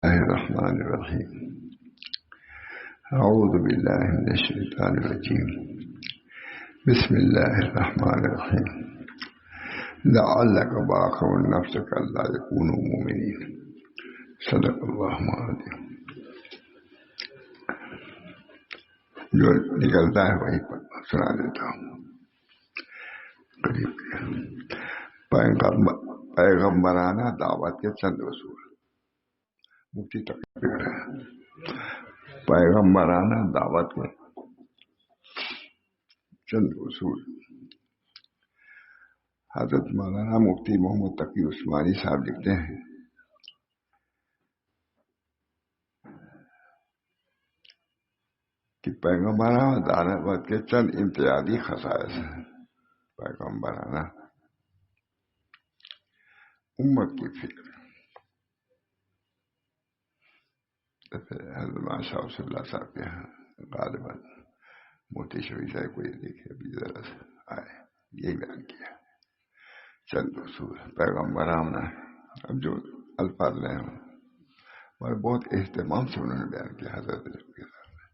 الله الرحمن الرحيم. أعوذ بالله من الشيطان الرجيم. بسم الله الرحمن الرحيم. لعلك باخع نفسك ألا يكونوا مؤمنين. صدق اللہ العظیم. جو نکلتا ہے وہی سنا دیتا ہوں. پیغمبرانہ دعوت کے چند اصول. مفتی تقریر ہے. پیغمبرانہ دعوت کے چند اصول. حضرت مولانا مفتی محمد تقی عثمانی صاحب لکھتے ہیں کہ پیغمبرانہ دعوت کے چند امتیازی خصائص ہیں. پیغمبرانہ امت کی فکر. حضرت ماشاء اللہ صاحب کے یہاں غالباً موتی شفیع صاحب کو یہ دیکھے ابھی ذرا آئے یہی بیان کیا. چند اصول پیغمبرانہ. اب جو الفاظ لے ہوں اور بہت اہتمام سے انہوں نے بیان کیا حضرت کے سامنے.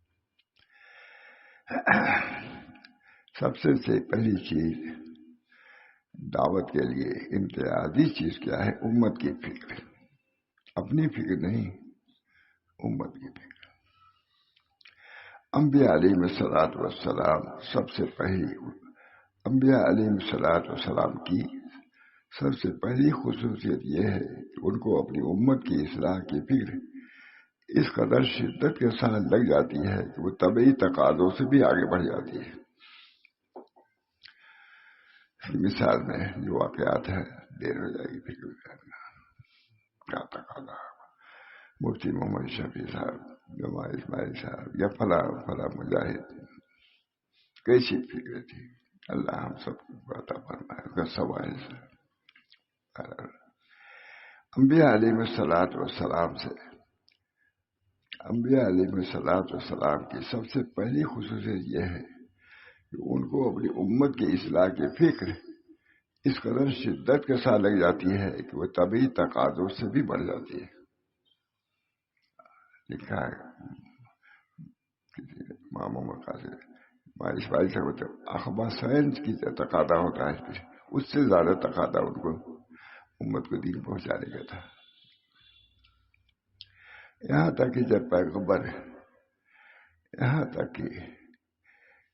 سب سے پہلی چیز دعوت کے لیے امتیازی چیز کیا ہے؟ امت کی فکر. اپنی فکر نہیں، امت کی فکر. انبیاء علیہ الصلوۃ والسلام سب سے پہلی انبیاء علیہ الصلوۃ والسلام کی سب سے پہلی خصوصیت یہ ہے کہ ان کو اپنی امت کی اصلاح کی فکر اس قدر شدت کے ساتھ لگ جاتی ہے کہ وہ طبعی تقاضوں سے بھی آگے بڑھ جاتی ہے. مثال میں جو واقعات ہیں دیر ہو جائے گی فکر کرنا کیا تقاضا. مفتی محمد شفیع صاحب، جمع اسماعیل صاحب یا فلاں مجاہد، کیسی فکر تھی. اللہ ہم سب کو عطا فرمائے اس کا سوال. انبیاء علیہ الصلوۃ والسلام سے انبیاء علیہ الصلوۃ والسلام کی سب سے پہلی خصوصیت یہ ہے کہ ان کو اپنی امت کی اصلاح کی فکر اس قدر شدت کے ساتھ لگ جاتی ہے کہ وہ طبعی تقاضوں سے بھی بڑھ جاتی ہے. لکھا ہے ماما مقاصد اسماعیل سے ہوتے اخبار سائنس کی تقاضا ہوتا ہے، اس سے زیادہ تقاضا ان کو امت کو دین پہنچانے کا تھا. یہاں تک کہ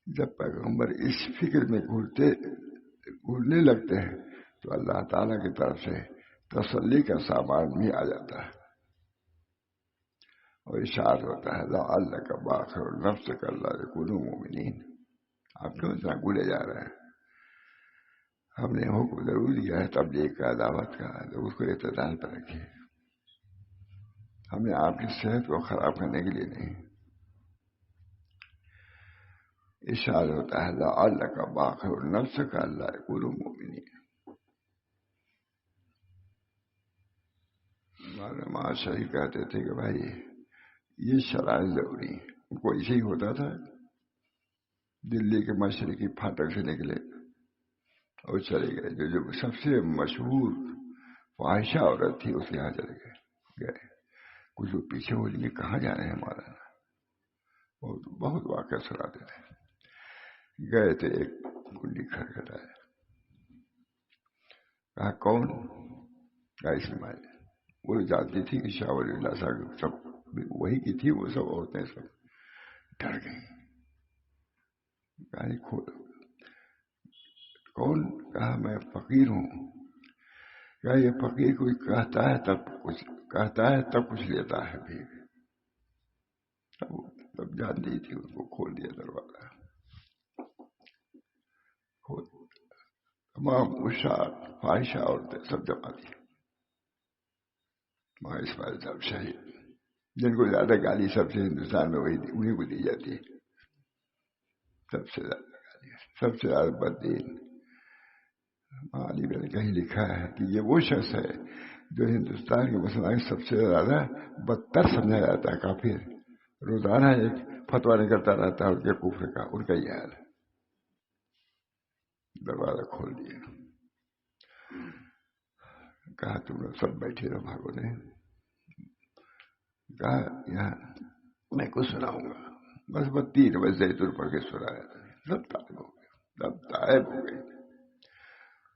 جب پیغمبر اس فکر میں گھلنے لگتے ہیں تو اللہ تعالیٰ کی طرف سے تسلی کا سامان بھی آ جاتا ہے اور ارشاد ہوتا ہے لعلک باخع نفسک الا یکونوا مؤمنین. آپ کیوں اتنا گھلے جا رہے ہیں؟ ہم نے حکم ضرور دیا ہے تبلیغ کا، دعوت کا، تو اس کو اعتدال پر رکھیے. ہمیں آپ کی صحت کو خراب کرنے کے لیے نہیں. ارشاد ہوتا ہے لعلک باخع نفسک الا یکونوا مؤمنین. علماء صحیح کہتے تھے کہ بھائی یہ شرائط ضروری ہیں. ان کو ایسے ہی ہوتا تھا. دلی کے مشرقی پھاٹک سے نکلے اور چلے گئے. جو سب سے مشہور فاحشہ عورت تھی اس کے یہاں چلے گئے. کچھ لوگ پیچھے ہو لیے کہاں جا رہے ہیں مولانا، بہت واقعہ سناتے تھے. گئے تھے، ایک کنڈی کھٹکھٹایا. کہا کون؟ کہا اسماعیل. وہ جانتی تھی کہ شاہ ولی اللہ صاحب سب وہی کی تھی. وہ سب عورتیں سب ڈر گئی. کہا کھولو. کون؟ کہا میں فقیر ہوں. کہا یہ فقیر کوئی کہتا ہے تب کچھ لیتا ہے بھی. تب جانتی تھی. ان کو کھول دیا دروازہ. تمام اشاعت فاحشہ عورتیں سب جمع تھی. ماں اسماعیل صاحب شہید، جن کو زیادہ گالی سب سے ہندوستان میں وہی انہیں کو دی جاتی ہے. سب سے زیادہ گالی، سب سے زیادہ بددین. علی میں نے کہیں لکھا ہے کہ یہ وہ شخص ہے جو ہندوستان کے مسلمان سب سے زیادہ بدتر سمجھا جاتا ہے. کافر روزانہ ایک فتویٰ نکلتا رہتا ہے ان کے کفر کا. ان کا یہ حال ہے. دروازہ کھول دیا. کہا تم لوگ سب بیٹھے رہو، بھاگو نہیں. کہا یہاں میں کچھ سناؤں گا. بس 3 بجے زیتون پڑھ کے سنایا. سب تائب ہو گئے، سب تائب ہو گئے.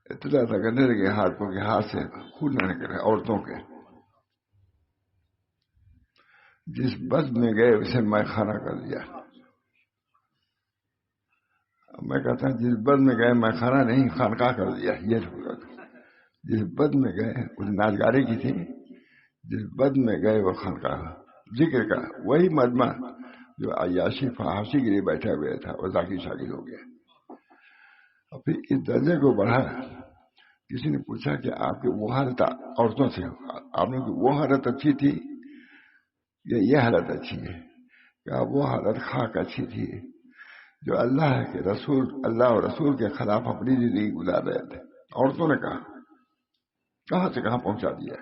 اتنا لگنے لگے ہاتھوں کے ہاتھ سے خون نہ نکلے عورتوں کے. جس بد میں گئے اسے میں خانہ کر دیا. میں کہتا ہوں جس بد میں گئے میں خانہ نہیں خانقاہ کر دیا. یہ جس بد میں گئے اس ناچگارے کی تھی، جس بد میں گئے وہ خانقاہ ذکر کا وہی مجمع جو عیاشی فحاشی کے لیے بیٹھا ہوا تھا وہ ذاکر شاکر ہو گیا. اور پھر اس درجے کو بڑھا. کسی نے پوچھا کہ آپ کی وہ حالت عورتوں سے آپ نے وہ حالت اچھی تھی یا یہ حالت اچھی ہے؟ کہ وہ حالت خاک اچھی تھی جو اللہ کے رسول، اللہ اور رسول کے خلاف اپنی زندگی گزار رہے تھے. عورتوں نے کہا کہاں سے کہاں پہنچا دیا.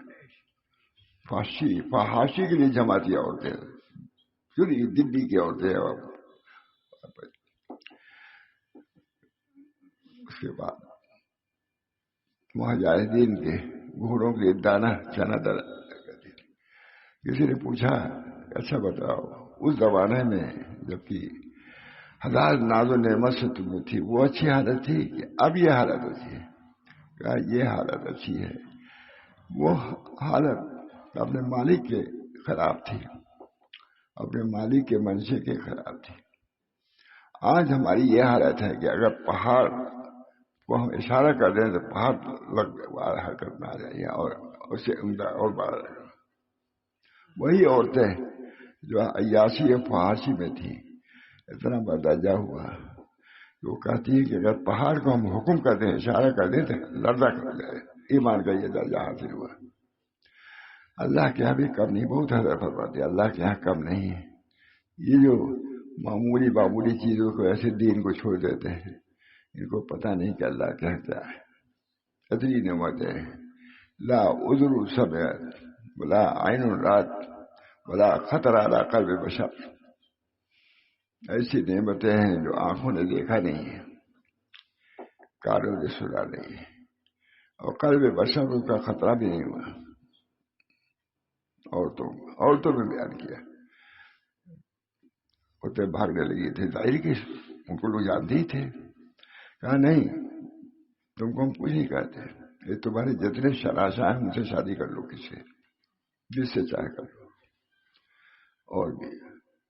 فحاشی کے لیے جماعتی عورتیں، پوری دلی کی عورتیں. اس کے بعد مجاہدین کے گھوڑوں کے دانہ چنا در. کسی نے پوچھا اچھا بتاؤ اس زمانے میں جبکہ ہزار ناز و نعمت سے تم تھی وہ اچھی حالت تھی کہ اب یہ حالت اچھی ہے؟ کہا یہ حالت اچھی ہے. وہ حالت اپنے مالک کے خلاف تھی، اپنے مالک کے منشے کے خلاف تھی. آج ہماری یہ حالت ہے کہ اگر پہاڑ کو ہم اشارہ کر دیں تو پہاڑ لگ حرکت میں آ جائے اور اسے عمدہ اور بڑھا رہے. وہی عورتیں جو عیاشی اور فحاشی میں تھیں اتنا بدرجہ ہوا کہ وہ کہتی ہے کہ اگر پہاڑ کو ہم حکم کر دیں اشارہ کر دیں تو لرزہ کر جائے. ایمان کا یہ درجہ حاصل ہوا. اللہ کے یہاں بھی کم نہیں، بہت حضرت فرماتے ہیں اللہ کے یہاں کم نہیں ہے. یہ جو معمولی چیزوں کو ایسے دین کو چھوڑ دیتے ہیں ان کو پتہ نہیں کہ اللہ کے یہاں کیا ہے. اتنی نعمتیں لا عذر سمعت ولا عین رات ولا خطر علی قلب بشر. ایسی نعمتیں ہیں جو آنکھوں نے دیکھا نہیں ہے، کانوں نے سنا نہیں ہے، اور قلب بشر اس کا خطرہ بھی نہیں ہوا. عورتوں میں بیان کیا. عورتیں بھاگنے لگی تھی ظاہر کی ان کو لوگ جانتے ہی تھے. کہا نہیں تم کو ہم کچھ نہیں کہتے، یہ تمہارے جتنے شراشا ہیں ان سے شادی کر لو، کس سے جس سے چاہے کر لو. اور بھی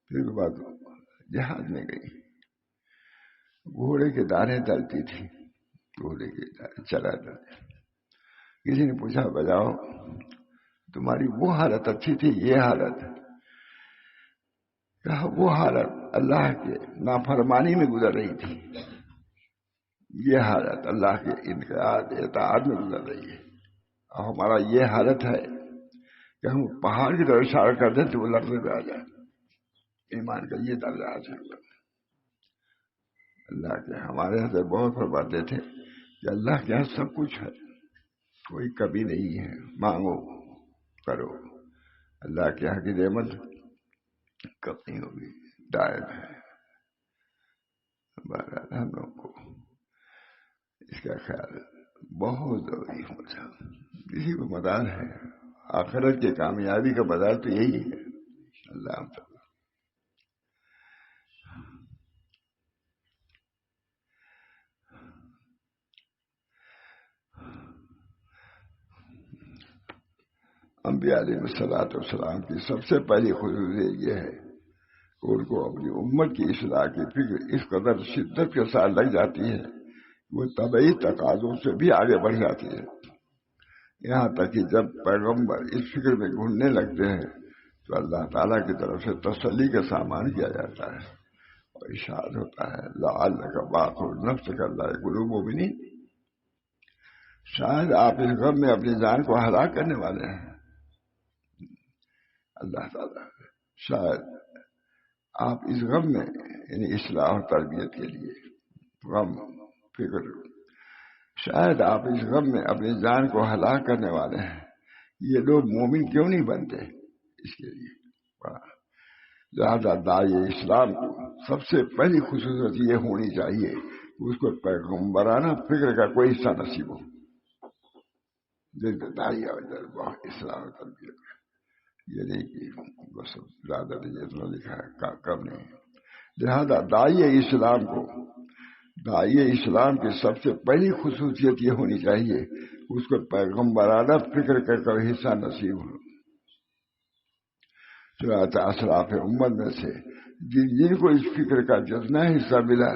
پھر بعد جہاد میں گئی، گھوڑے کے دانے ڈالتی تھی، گھوڑے کے دانے چلا ڈالتے. کسی نے پوچھا بجاؤ تمہاری وہ حالت اچھی تھی یہ حالت؟ کہا وہ حالت اللہ کے نافرمانی میں گزر رہی تھی، یہ حالت اللہ کے انقیاد اطاعت میں گزر رہی ہے. اور ہمارا یہ حالت ہے کہ ہم پہاڑ کی طرف اشارہ کر دیں تو وہ لرزے پہ آ جائے. ایمان کا یہ درجہ حاصل ہوا. اللہ کے ہمارے یہاں سے بہت فرماتے تھے کہ اللہ کے یہاں سب کچھ ہے، کوئی کمی نہیں ہے، مانگو کرو. اللہ کے یہاں کی نعمت کب نہیں ہوگی، دائم ہے. ہم لوگ کو اس کا خیال بہت ضروری ہوتا ہے. اسی کو مدار ہے آخرت کی کامیابی کا مدار تو یہی ہے. اللہ ہم سب انبیاء علیہ السلام کی سب سے پہلی خصوصیت یہ ہے کہ ان کو اپنی امت کی اصلاح کی فکر اس قدر شدت کے ساتھ لگ جاتی ہے وہ طبعی تقاضوں سے بھی آگے بڑھ جاتی ہے. یہاں تک کہ جب پیغمبر اس فکر میں گھننے لگتے ہیں تو اللہ تعالیٰ کی طرف سے تسلی کا سامان کیا جاتا ہے اور ارشاد ہوتا ہے لعلک باخع نفسک اللہ قلوب المؤمنین. شاید آپ اس غم میں اپنی جان کو ہلاک کرنے والے ہیں. اللہ تعالیٰ شاید آپ اس غم میں یعنی اصلاح و تربیت کے لیے غم فکر شاید آپ اس غم میں اپنی جان کو ہلاک کرنے والے ہیں. یہ لوگ مومن کیوں نہیں بنتے؟ اس کے لیے لہذا داعی اسلام کو سب سے پہلی خصوصیت یہ ہونی چاہیے کہ اس کو پیغمبرانہ فکر کا کوئی حصہ نصیب ہو. داعی اسلام و تربیت یہ نہیں کہ بس زیادہ نہیں اتنا لکھا ہے کم نہیں. لہذا داعی اسلام کی سب سے پہلی خصوصیت یہ ہونی چاہیے اس کو پیغمبرانہ فکر کر حصہ نصیب ہو. چنانچہ اسلاف امت میں سے جن کو اس فکر کا جتنا حصہ ملا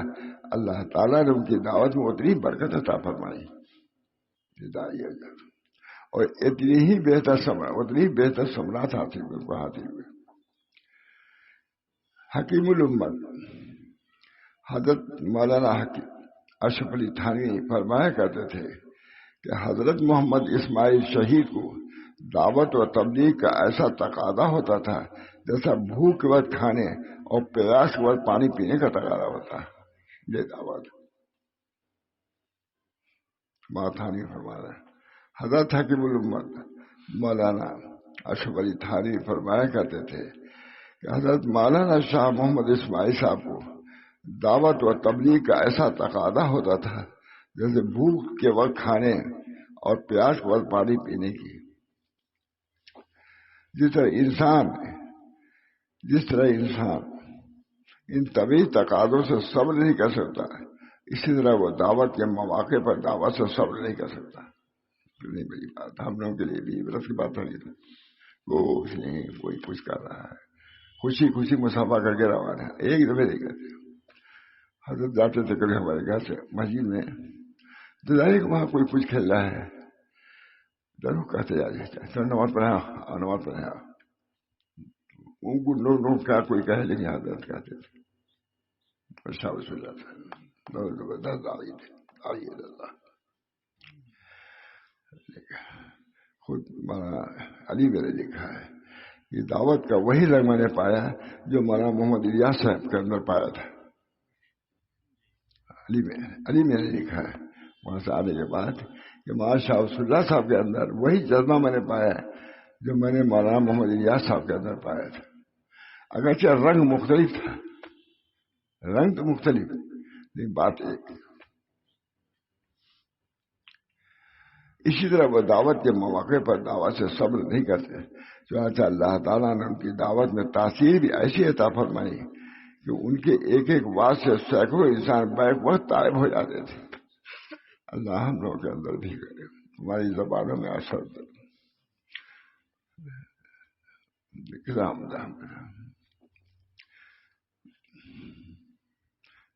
اللہ تعالیٰ نے ان کی دعوت میں اتنی برکت عطا فرمائی اور اتنی بہتر ثمرات حاصل ہوئے. حکیم الامت حضرت مولانا اشرف علی تھانوی فرمایا کرتے تھے کہ حضرت محمد اسماعیل شہید کو دعوت و تبلیغ کا ایسا تقاضا ہوتا تھا جیسا بھوک کے وقت کھانے اور پیاس کے وقت پانی پینے کا تقاضا ہوتا ہے. یہ دعوت تھانوی فرما رہے ہیں. حضرت حکیم الامت مولانا اشرف علی تھانوی فرمایا کرتے تھے کہ حضرت مولانا شاہ محمد اسماعیل صاحب کو دعوت و تبلیغ کا ایسا تقاضا ہوتا تھا جیسے بھوک کے وقت کھانے اور پیاس کے وقت پانی پینے کی. جس طرح انسان ان طبی تقاضوں سے صبر نہیں کر سکتا اسی طرح وہ دعوت کے مواقع پر دعوت سے صبر نہیں کر سکتا. نہیں بڑی بات ہم لوگوں کے لیے بھی عبرت کی بات ہوگی. کچھ نہیں کوئی کچھ کر رہا ہے خوشی مسافہ کر کے روانہ ہے. ایک دفعہ نہیں کرتے. حضرت جاتے تھے کبھی ہمارے گھر سے مسجد میں دلائی کہ وہاں کوئی کچھ کھیل رہا ہے ضرور کہتے جا نماز پڑھا ان کو لوگ کیا کوئی کہے لیکن حضرت کہتے تھے شاہ رسول اللہ تھا زبردست آئیے اللہ. خود مولانا علی میں نے لکھا ہے یہ دعوت کا وہی رنگ میں نے پایا جو مولانا محمد الیاس صاحب کے اندر پایا تھا. علی میں نے لکھا ہے وہاں سے آنے کے بعد کہ مولانا شاہ رسول اللہ صاحب کے اندر وہی جذبہ میں نے پایا جو میں نے مولانا محمد الیاس صاحب کے اندر پایا تھا. اگرچہ رنگ مختلف تھا رنگ تو مختلف لیکن بات ایک. اسی طرح وہ دعوت کے مواقع پر دعوت سے صبر نہیں کرتے. چنانچہ اللہ تعالیٰ نے ان کی دعوت میں تاثیر بھی ایسی عطا فرمائی کہ ان کے ایک بات سے سینکڑوں انسان بیک وقت طائب ہو جاتے تھے. اللہ ہم لوگوں کے اندر بھی کرے ہماری زبانوں میں اثر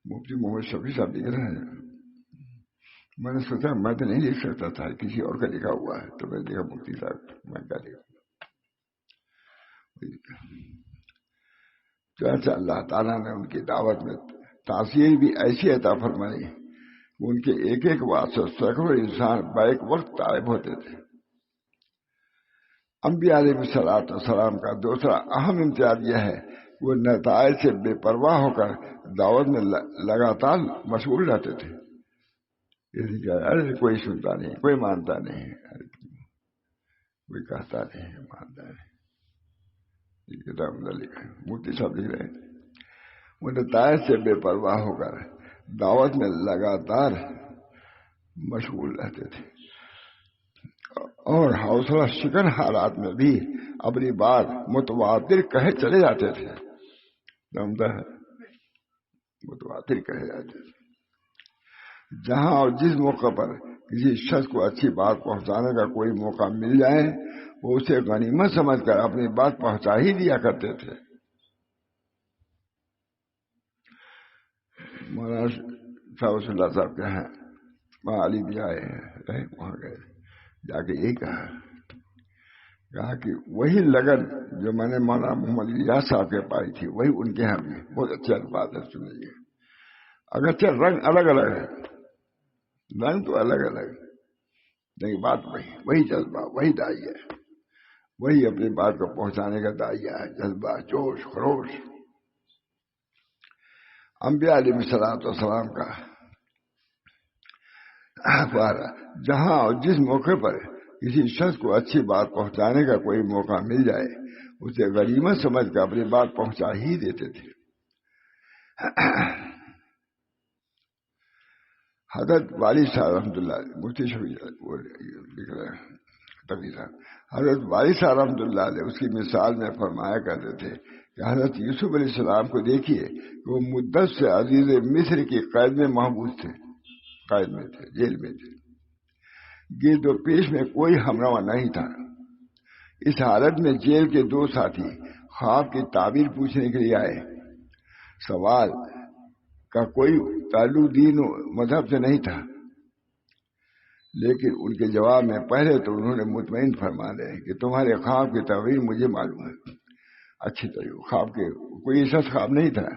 مفتی محمد شفیع صاحب لکھ رہے ہیں. میں نے سوچا میں تو نہیں لکھ سکتا تھا کسی اور کا لکھا ہوا ہے تو میں نے دیکھا مفتی صاحب میں کیا لکھا. چنانچہ اللہ تعالیٰ نے ان کی دعوت میں تاثیر بھی ایسی عطا فرمائی کہ ان کے ایک بات سے سینکڑوں انسان بیک وقت طائب ہوتے تھے. انبیاء علیہ السلام کا دوسرا اہم امتیاز یہ ہے کہ وہ نتائج سے بے پرواہ ہو کر دعوت میں لگاتار مشغول رہتے تھے. ارے کوئی سنتا نہیں کوئی مانتا نہیں کوئی کہتا نہیں مانتا نہیں. مفتی صاحب لکھ رہے وہ نتائج سے بے پرواہ ہو کر دعوت میں لگاتار مشغول رہتے تھے اور حوصلہ شکن حالات میں بھی اپنی بات متواتر کہے چلے جاتے تھے. متواتر کہے جاتے تھے. جہاں اور جس موقع پر کسی شخص کو اچھی بات پہنچانے کا کوئی موقع مل جائے وہ اسے غنیمت سمجھ کر اپنی بات پہنچا ہی دیا کرتے تھے. مولانا شاہ رسول اللہ صاحب کے ہیں وہاں علی بھی آئے رہے وہاں گئے جا کے یہی کہا کہ وہی لگن جو میں نے مولانا محمد الیاس صاحب کے پائی تھی وہی ان کے یہاں بھی بہت اچھا بات ہے. سنیے اگرچہ رنگ الگ الگ ہے رنگ تو الگ الگ لیکن بات وہی جذبہ وہی داعیہ ہے وہی اپنی بات کو پہنچانے کا داعیہ ہے. جذبہ جوش خروش انبیاء علیہ السلام کا جہاں اور جس موقع پر کسی شخص کو اچھی بات پہنچانے کا کوئی موقع مل جائے اسے غنیمت سمجھ کر اپنی بات پہنچا ہی دیتے تھے. حضرت والی صاحب رحمۃ اللہ مفتی شفیع لکھ رہے ہیں متقی تھا. حضرت باری صاحب رحمۃ اللہ علیہ اس کی مثال میں فرمایا کرتے تھے کہ حضرت یوسف علیہ السلام کو دیکھیے کہ وہ مدت سے عزیز مصر کی قید میں محبوس تھے، قید میں تھے، جیل میں تھے، گرد و پیش میں کوئی ہمراہ نہیں تھا. اس حالت میں جیل کے دو ساتھی خواب کی تعبیر پوچھنے کے لیے آئے. سوال کا کوئی تعلق دین و مذہب سے نہیں تھا، لیکن ان کے جواب میں پہلے تو انہوں نے مطمئن فرما دیا کہ تمہارے خواب کی تعبیر مجھے معلوم ہے. اچھی طرح خواب کے کوئی ایسا خواب نہیں تھا،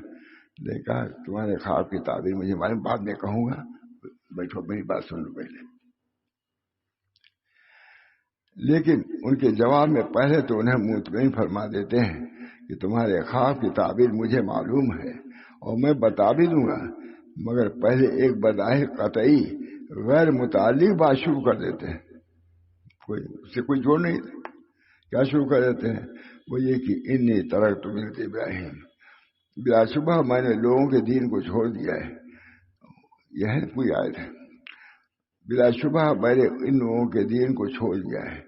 لیکن کہا تمہارے خواب کی تعبیر مجھے معلوم، بعد میں کہوں گا، بیٹھو میری بات سن لو پہلے. لیکن ان کے جواب میں پہلے تو انہیں مطمئن فرما دیتے ہیں کہ تمہارے خواب کی تعبیر مجھے معلوم ہے اور میں بتا بھی دوں گا، مگر پہلے ایک بظاہر قطعی غیر متعلق بات شروع کر دیتے ہیں. اس سے کوئی جوڑ نہیں، کیا شروع کر دیتے ہیں؟ وہ یہ کہ انی ترکت ملت ابراہیم، بلا شبہ میں نے لوگوں کے دین کو چھوڑ دیا ہے. یہ ہے کوئی آیت ہے، بلا شبہ میں نے ان لوگوں کے دین کو چھوڑ دیا ہے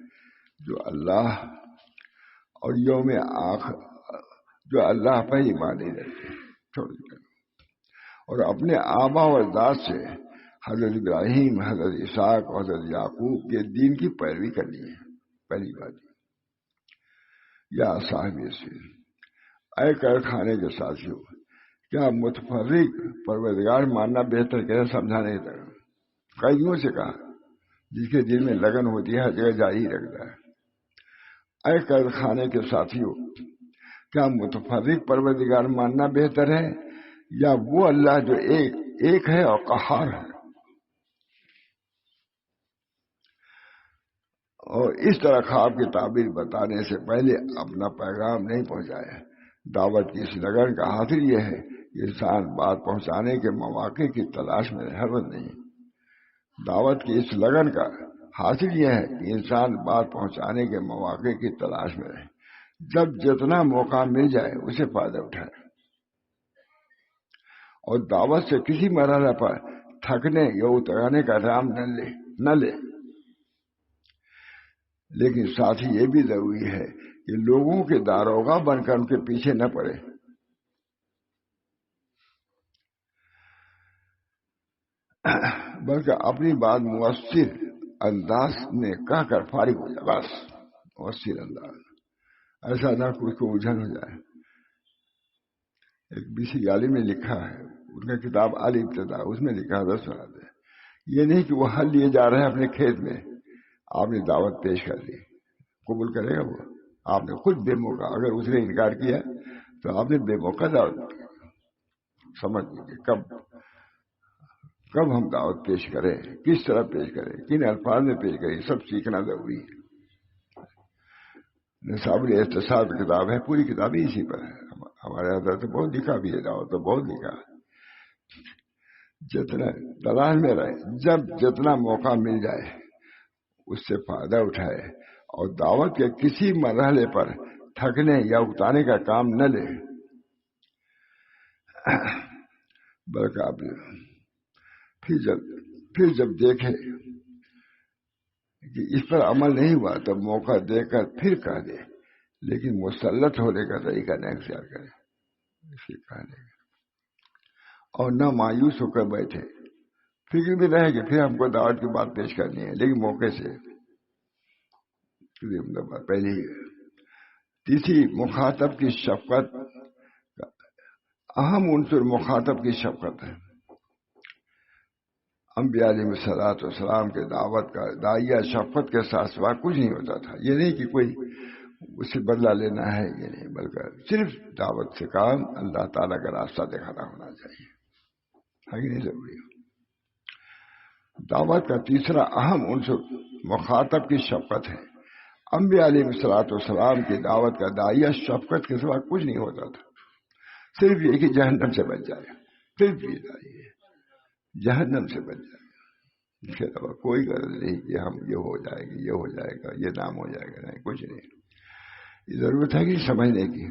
جو اللہ اور یوم آخر، جو اللہ پر ایمان نہیں رکھتے، چھوڑ دیا. اور اپنے آبا و اجداد سے حضرت ابراہیم، حضرت اسحاق اور حضرت یعقوب کے دین کی پیروی کرنی ہے. پہلی بات یا صاحب سیر، اے کر کھانے کے ساتھیوں، کیا متفرق پروردگار ماننا بہتر کیسے سمجھا نہیں تھا؟ قیدیوں سے کہا جس کے دل میں لگن ہوتی ہے ہر جگہ جاری رکھتا ہے. اے قید خانے کے ساتھیوں، کیا متفرق پروردگار ماننا بہتر ہے یا وہ اللہ جو ایک ہے اور قہار ہے؟ اور اس طرح خواب کی تعبیر بتانے سے پہلے اپنا پیغام نہیں پہنچایا. دعوت کی اس لگن کا حاصل یہ ہے کہ انسان بات پہنچانے کے مواقع کی تلاش میں ہر وقت نہیں. دعوت کی اس لگن کا حاصل یہ ہے کہ انسان بات پہنچانے کے مواقع کی تلاش میں رہے، جب جتنا موقع مل جائے اسے فائدہ اٹھائے، اور دعوت سے کسی مرحلے پر تھکنے یا اترانے کا نام نہ لے. لیکن ساتھ ہی یہ بھی ضروری ہے کہ لوگوں کے داروغہ بن کر ان کے پیچھے نہ پڑے، بلکہ اپنی بات مؤثر انداز میں کہہ کر فارغ ہو جائے. بس مؤثر انداز، ایسا نہ کچھ کو الجھن ہو جائے. ایک بیسی عالم نے لکھا ہے، ان کا کتاب الابتداء، اس میں لکھا ہے سناتے ہیں، یہ نہیں کہ وہ ہل لیے جا رہے ہیں اپنے کھیت میں، آپ نے دعوت پیش کر دی، قبول کرے گا وہ؟ آپ نے خود بے موقع، اگر اس نے انکار کیا تو آپ نے بے موقع دعوت کی. سمجھ لیجیے کب ہم دعوت پیش کریں، کس طرح پیش کریں، کن الفاظ میں پیش کریں، سب سیکھنا ضروری ہے. نصاب الاحتساب کتاب ہے، پوری کتاب ہی اسی پر ہے. ہمارے حضرت تو بہت لکھا بھی ہے، دعوت تو بہت لکھا ہے. جتنا تلاش میں رہے، جب جتنا موقع مل جائے اس سے فائدہ اٹھائے، اور دعوت کے کسی مرحلے پر تھکنے یا اکتانے کا کام نہ لے، بلکہ آپ پھر جب دیکھے کہ اس پر عمل نہیں ہوا تو موقع دے کر پھر کہہ دے، لیکن مسلط ہونے کا طریقہ نہ اختیار کرے. کہنے اور نہ مایوس ہو کر بیٹھے، فکر بھی رہے کہ پھر ہم کو دعوت کی بات پیش کرنی ہے، لیکن موقع سے پہلے ہی. تیسری، مخاطب کی شفقت. اہم عنصر مخاطب کی شفقت ہے. انبیاء علیہ الصلوۃ والسلام کے دعوت کا داعیہ شفقت کے ساتھ سوا کچھ نہیں ہوتا تھا. یہ نہیں کہ کوئی اس سے بدلہ لینا ہے، یہ نہیں، بلکہ صرف دعوت سے کام اللہ تعالیٰ کا راستہ دکھانا ہونا چاہیے. ہے کہ نہیں ضروری؟ دعوت کا تیسرا اہم عنصر مخاطب کی شفقت ہے. انبیاء علیہ الصلوۃ والسلام کی دعوت کا داعیہ شفقت کے سوا کچھ نہیں ہوتا تھا. صرف یہ کہ جہنم سے بچ جائے، صرف یہ داعیہ جہنم سے بچ جائے، اس کے علاوہ کوئی غرض نہیں کہ ہم یہ ہو جائے گا، یہ ہو جائے گا، یہ نام ہو جائے گا، نہیں، کچھ نہیں. یہ ضرورت ہے کہ سمجھنے کی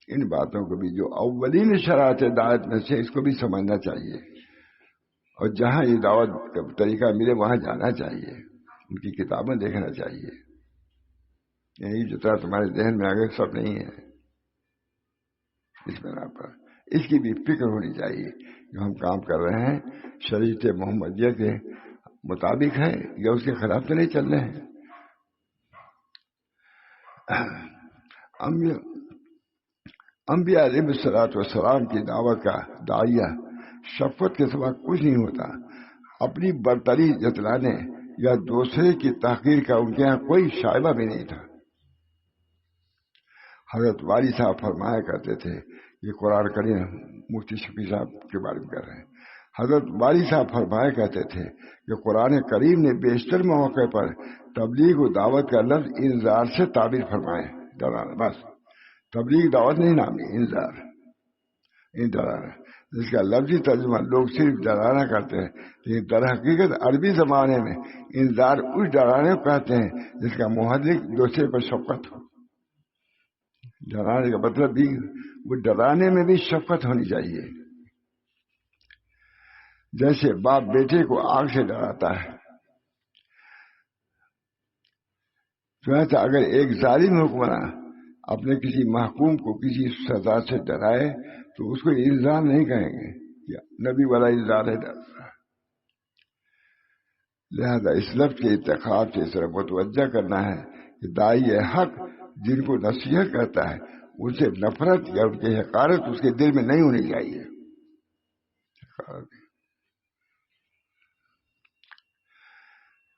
ان باتوں کو بھی، جو اولین شرائط دعوت میں سے، اس کو بھی سمجھنا چاہیے، اور جہاں یہ دعوت کا طریقہ ملے وہاں جانا چاہیے. ان کی کتابیں دیکھنا چاہیے. یہی جتنا تمہارے ذہن میں آگے سب نہیں ہے. اس بنا پر اس کی بھی فکر ہونی چاہیے. جو ہم کام کر رہے ہیں شریعت محمدیہ کے مطابق ہے یا اس کے خلاف تو نہیں چل رہے ہیں. انبیاء علیہ الصلوۃ والسلام کی دعوت کا داعیہ شفقت کے سوا کچھ نہیں ہوتا. اپنی برتری جتلانے یا دوسرے کی تحقیر کا ان کے یہاں کوئی شائبہ بھی نہیں تھا. حضرت والی صاحب فرمایا کرتے تھے، یہ قرآن کریم مفتی شفیع صاحب کے بارے میں کر رہے ہیں. حضرت والی صاحب فرمایا کرتے تھے کہ قرآن کریم نے بیشتر مواقع پر تبلیغ و دعوت کا لفظ انذار سے تعبیر فرمائے. ڈرانا، بس تبلیغ دعوت نہیں نامی، انذار. جس کا لفظی ترجمہ لوگ صرف ڈرانا کرتے ہیں، لیکن در حقیقت عربی زمانے میں انذار اس ڈرانے کو کہتے ہیں جس کا محرک دوسرے پر شفقت ہو. ڈرانے کا مطلب بھی وہ ڈرانے میں بھی شفقت ہونی چاہیے. جیسے باپ بیٹے کو آگ سے ڈراتا ہے، چنانچہ اگر ایک ظالم حکمراں اپنے کسی محکوم کو کسی سزا سے ڈرائے تو اس کو انذار نہیں کہیں گے، نبی والا انذار ہے. لہذا اس لفظ کے انتخاب سے اس طرح متوجہ کرنا ہے کہ داعی حق جن کو نصیحت کرتا ہے ان سے نفرت یا ان کی حقارت اس کے دل میں نہیں ہونی چاہیے.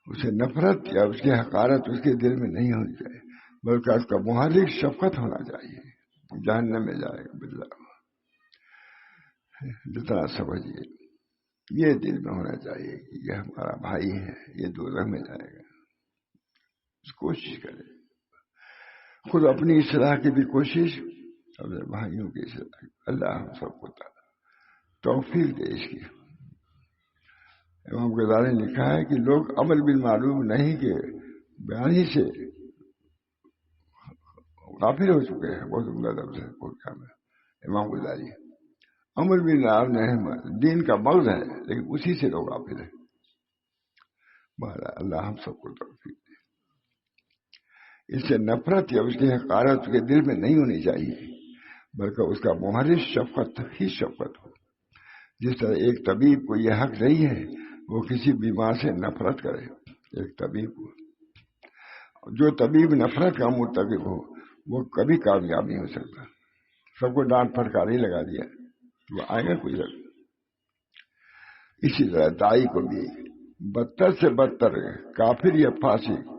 اسے نفرت یا اس کی حقارت اس کے دل میں نہیں ہونی چاہیے، بلکہ اس کا محرک شفقت ہونا چاہیے. جہنم میں جائے گا باللہ. جتنا سمجھیے یہ دل میں ہونا چاہیے کہ یہ ہمارا بھائی ہے، یہ دوزخ میں جائے گا. کوشش کرے خود اپنی اصلاح کی بھی کوشش، اپنے بھائیوں کی اصلاح. اللہ ہم سب کو توفیق دے اس کی. امام غزالی نے لکھا ہے کہ لوگ امر بالمعروف نہیں کے بیان ہی سے غافل ہو چکے ہیں. بہت عمدہ لفظ ہے، بہت کام ہے امام غزالی. امر بالمعروف نہیں دین کا مغز ہے، لیکن اسی سے لوگ غافل ہیں. اللہ ہم سب کو توفیق دے. اس سے نفرت یا اس کی حقارت اس کے دل میں نہیں ہونی چاہیے، بلکہ اس کا محرک شفقت ہی شفقت ہو. جس طرح ایک طبیب کو یہ حق نہیں ہے وہ کسی بیمار سے نفرت کرے. ایک طبیب کو، جو طبیب نفرت کا مرتکب ہو وہ کبھی کامیاب نہیں ہو سکتا. سب کو ڈانٹ پھٹکار ہی لگا دیا وہ آئے گا کوئی لگ. اسی طرح دائی کو بھی بدتر سے بدتر کافر یا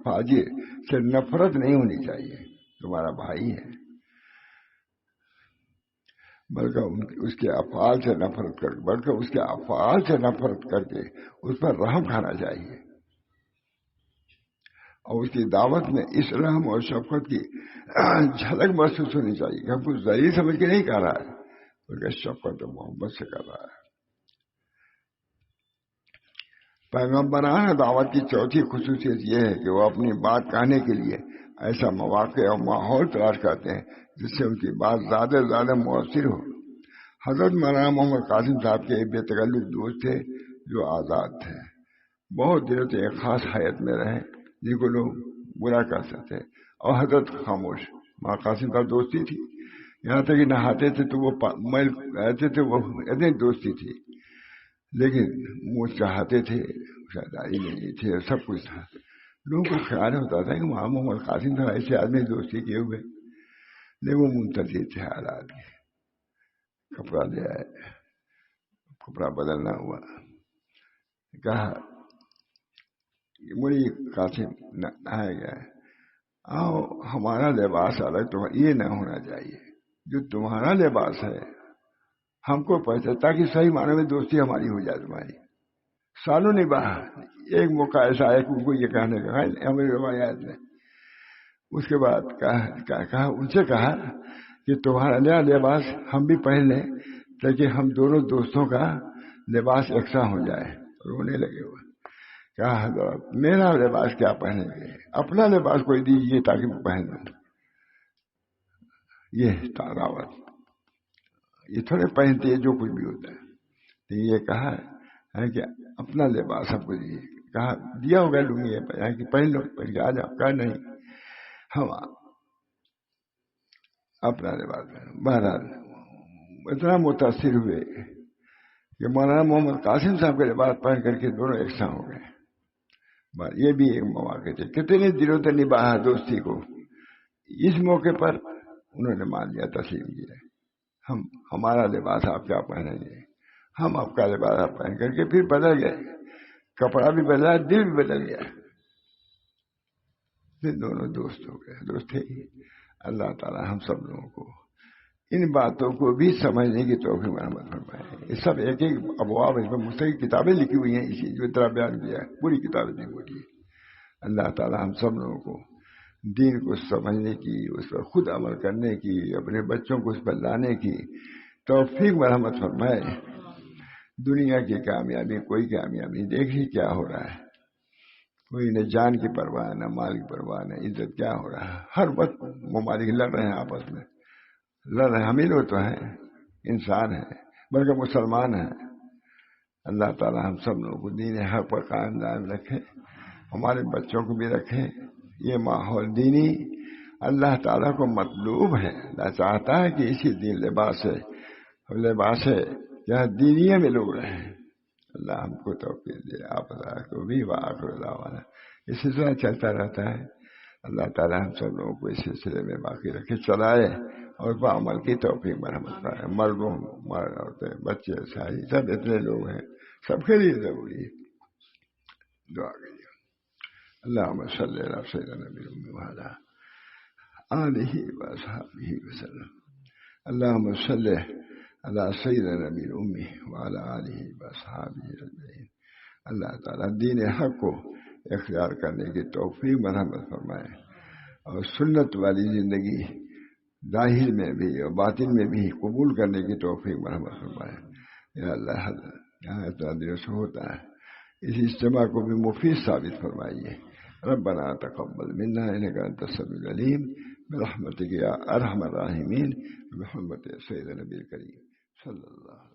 فاجر سے نفرت نہیں ہونی چاہیے. تمہارا بھائی ہے، بلکہ اس کے افعال سے نفرت کر کے اس پر رحم کھانا چاہیے. اور اس کی دعوت میں اس رحم اور شفقت کی جھلک محسوس ہونی چاہیے کہ ہم کو ذلیل سمجھ کے نہیں کہہ رہا ہے، بلکہ شفقت اور محبت سے کر رہا ہے. پیغمبرانہ دعوت کی چوتھی خصوصیت یہ ہے کہ وہ اپنی بات کہنے کے لیے ایسا مواقع اور ماحول تلاش کرتے ہیں جس سے ان کی بات زیادہ سے زیادہ مؤثر ہو. حضرت مولانا محمد قاسم صاحب کے بے تکلف دوست تھے جو آزاد تھے. بہت دنوں سے ایک خاص حیات میں رہے جن کو لوگ برا کر سکتے، اور حضرت خاموش. ماں قاسم کا دوستی تھی، یہاں تک کہ نہاتے تھے تو وہ میل رہتے تھے، وہ اتنی دوستی تھی. لیکن وہ چاہتے تھے، شادی نہیں تھے، سب کچھ تھا. لوگوں کو خیال ہوتا تھا کہ وہاں محمد قاسم صاحب ایسے آدمی دوستی کیے ہوئے، لیکن وہ منتظر تھے حالات کے. کپڑا لے آئے، کپڑا بدلنا ہوا، کہا مجھے قاسم آیا گیا، آؤ ہمارا لباس الگ یہ نہ ہونا چاہیے. جو تمہارا لباس ہے ہم کو پہنچے تاکہ صحیح معنی میں دوستی ہماری ہو جائے. تمہاری سالوں نہیں بڑھا. ایک موقع ایسا آیا کہ ان کو یہ کہنے کا ہماری روایات میں. اس کے بعد کہا ان سے کہا کہ تمہارا نیا لباس ہم بھی پہن لیں تاکہ ہم دونوں دوستوں کا لباس یکساں ہو جائے. رونے لگے ہوئے. کہا حضرت میرا لباس کیا پہنیں گے، اپنا لباس کوئی دیجیے تاکہ میں پہن لوں. یہ دعوت یہ تھوڑے پہنتے ہیں جو کچھ بھی ہوتا ہے. یہ کہا ہے کہ اپنا لباس سب کو دیجیے کہا دیا ہوگا لنگی یہاں کی پہن لو، پہن کے آ جاؤ، کہا نہیں ہم اپنا لباس پہنو۔ بہرحال اتنا متاثر ہوئے کہ مولانا محمد قاسم صاحب کے لباس پہن کر کے دونوں یکساں ہو گئے۔ یہ بھی ایک مواقع تھے، کتنے دنوں تک نبھایا دوستی کو، اس موقع پر انہوں نے مان لیا، تسلیم کیا، ہمارا لباس آپ کیا پہنیں گے، ہم آپ کا لباس آپ پہن کر کے پھر بدل گئے، کپڑا بھی بدلا، دل بھی بدل گیا، پھر دونوں دوست ہو گئے، دوست تھے۔ اللہ تعالیٰ ہم سب لوگوں کو ان باتوں کو بھی سمجھنے کی توفیق مرحمت فرمائے۔ یہ سب ایک ایک ابواب، اس میں مستقل کتابیں لکھی ہوئی ہیں، اسی جو طرح بیان کیا ہے پوری کتابیں نہیں ہوتی۔ اللہ تعالیٰ ہم سب لوگوں کو دین کو سمجھنے کی، اس پر خود عمل کرنے کی، اپنے بچوں کو اس پر لانے کی توفیق مرحمت فرمائے۔ دنیا کی کامیابی، کوئی کامیابی دیکھیے کیا ہو رہا ہے، کوئی نہ جان کی پرواہ، نہ مال کی پرواہ، نہ عزت، کیا ہو رہا ہے، ہر وقت ممالک لڑ رہے ہیں آپس میں، لڑ رہے ہیں، ہم ہی لوگ تو ہیں، انسان ہیں بلکہ مسلمان ہیں۔ اللہ تعالیٰ ہم سب لوگوں کو دین حق پر قائم دائم رکھے، ہمارے بچوں کو بھی رکھے۔ یہ ماحول دینی اللہ تعالیٰ کو مطلوب ہے، اللہ چاہتا ہے کہ اسی دین لباس ہے کیا دینیے میں لوگ رہیں۔ اللہ ہم کو توفیق دے، آپ کو بھی، وآخر دعوانا۔ یہ سلسلہ چلتا رہتا ہے، اللہ تعالیٰ ہم سب لوگوں کو اس سلسلے میں باقی رکھے، چلائے اور اس پر عمل کی توفیق مرحمت کرے۔ مردوں، مرد، عورتیں، بچے، ساری سب اتنے لوگ ہیں، سب کے لیے ضروری ہے، دعا کریے۔ اللہم صلی علی سیدنا نبی الأمی وعلی آلہ وصحبہ وسلم۔ اللہم صلی علی سیدنا نبی الأمی وعلی آلہ وصحبہ اجمعین۔ اللہ تعالیٰ دین حق کو اختیار کرنے کی توفیق مرحمت فرمائے اور سنت والی زندگی ظاہر میں بھی اور باطن میں بھی قبول کرنے کی توفیق مرحمت فرمائے۔ یا اللہ، یہاں اتنا دیر سے ہوتا ہے، اس اجتماع کو بھی مفید ثابت فرمائیے۔ ربنا تقبل منا انک انت السمیع العلیم برحمتک یا ارحم الراحمین، بحرمت سید نبی کریم صلی اللہ علیہ وسلم۔